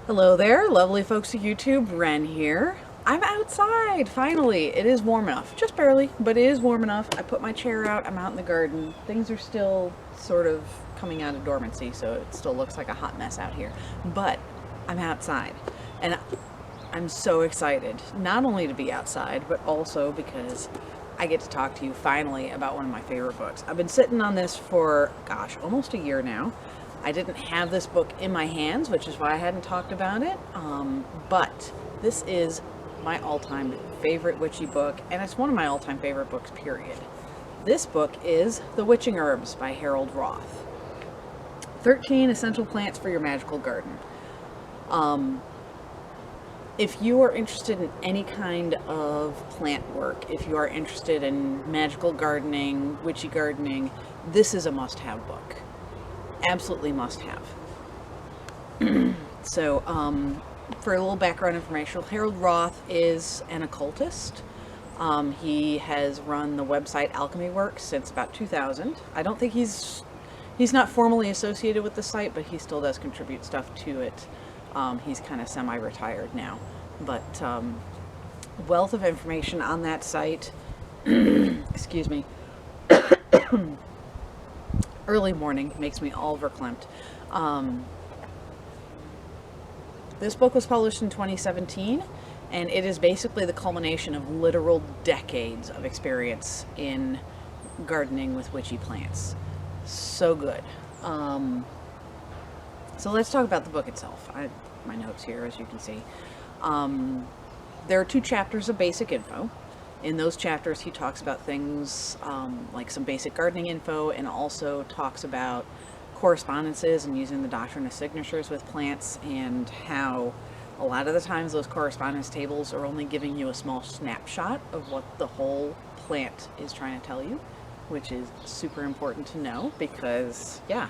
Hello there, lovely folks of YouTube. Ren here. I'm outside, finally. It is warm enough. Just barely, but it is warm enough. I put my chair out. I'm out in the garden. Things are still sort of coming out of dormancy, so it still looks like a hot mess out here. But I'm outside. And I'm so excited, not only to be outside, but also because I get to talk to you finally about one of my favorite books. I've been sitting on this for, gosh, almost a year now. I didn't have this book in my hands, which is why I hadn't talked about it. But this is my all-time favorite witchy book, and it's one of my all-time favorite books, period. This book is The Witching Herbs by Harold Roth. 13 Essential Plants for Your Magical Garden. If you are interested in any kind of plant work, if you are interested in magical gardening, witchy gardening, this is a must-have book. Absolutely must have. So, for a little background information, Harold Roth is an occultist. He has run the website Alchemy Works since about 2000. I don't think he's not formally associated with the site, but he still does contribute stuff to it. He's kind of semi-retired now, but wealth of information on that site. Excuse me. Early morning makes me all verklempt. This book was published in 2017, and it is basically the culmination of literal decades of experience in gardening with witchy plants. So good. So let's talk about the book itself. I have my notes here, as you can see. There are 2 chapters of basic info. In those chapters, he talks about things like some basic gardening info, and also talks about correspondences and using the doctrine of signatures with plants, and how a lot of the times those correspondence tables are only giving you a small snapshot of what the whole plant is trying to tell you, which is super important to know because, yeah,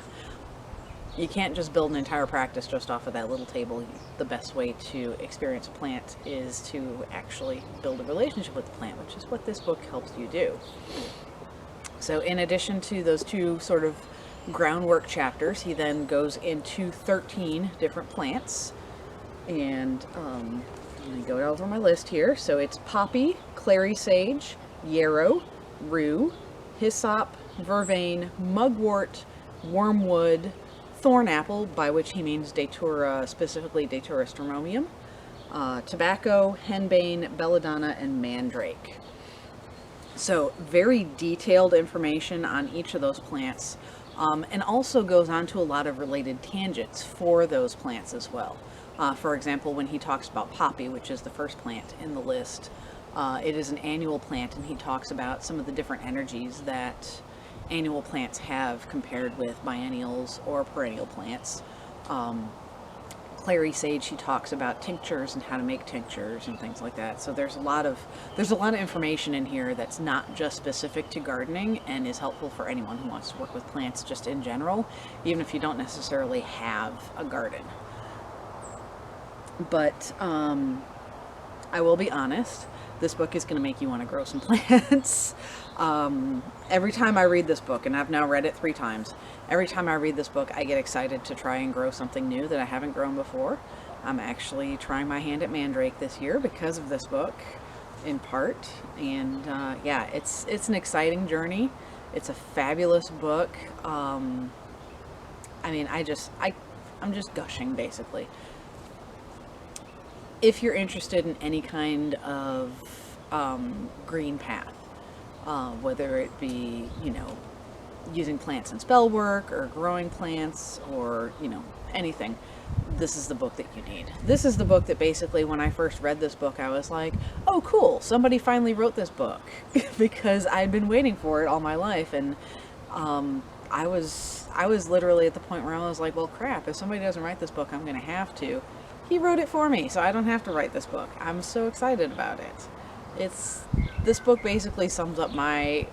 you can't just build an entire practice just off of that little table. The best way to experience a plant is to actually build a relationship with the plant, which is what this book helps you do. So in addition to those 2 sort of groundwork chapters, he then goes into 13 different plants. And I'm going to go over my list here. So it's poppy, clary sage, yarrow, rue, hyssop, vervain, mugwort, wormwood, thornapple, by which he means Datura, specifically Datura stramonium, tobacco, henbane, belladonna, and mandrake. So very detailed information on each of those plants, and also goes on to a lot of related tangents for those plants as well. For example, when he talks about poppy, which is the first plant in the list, it is an annual plant, and he talks about some of the different energies that annual plants have compared with biennials or perennial plants. Clary sage, he talks about tinctures and how to make tinctures and things like that. So there's a lot of information in here that's not just specific to gardening, and is helpful for anyone who wants to work with plants just in general, even if you don't necessarily have a garden. But I will be honest, this book is going to make you want to grow some plants. Every time I read this book, and I've now read it 3 times, every time I read this book, I get excited to try and grow something new that I haven't grown before. I'm actually trying my hand at mandrake this year because of this book, in part. And yeah, it's an exciting journey. It's a fabulous book. I mean, I'm just gushing, basically. If you're interested in any kind of green path, whether it be, using plants in spell work, or growing plants, or, anything, this is the book that you need. This is the book that basically, when I first read this book, I was like, oh cool, somebody finally wrote this book. Because I'd been waiting for it all my life, and I was literally at the point where I was like, well crap, if somebody doesn't write this book, I'm gonna have to. He wrote it for me, so I don't have to write this book. I'm so excited about it. This book basically sums up my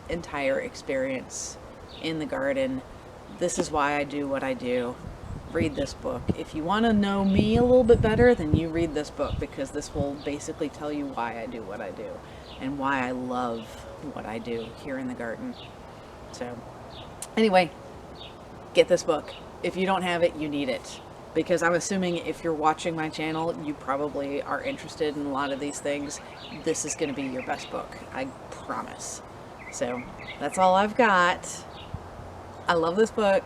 entire experience in the garden. This is why I do what I do. Read this book. If you want to know me a little bit better, then you read this book, because this will basically tell you why I do what I do, and why I love what I do here in the garden. So, anyway, get this book. If you don't have it, you need it. because I'm assuming if you're watching my channel, you probably are interested in a lot of these things. This is going to be your best book. I promise. So that's all I've got. I love this book.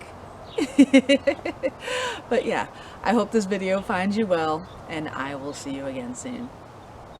But yeah, I hope this video finds you well, and I will see you again soon.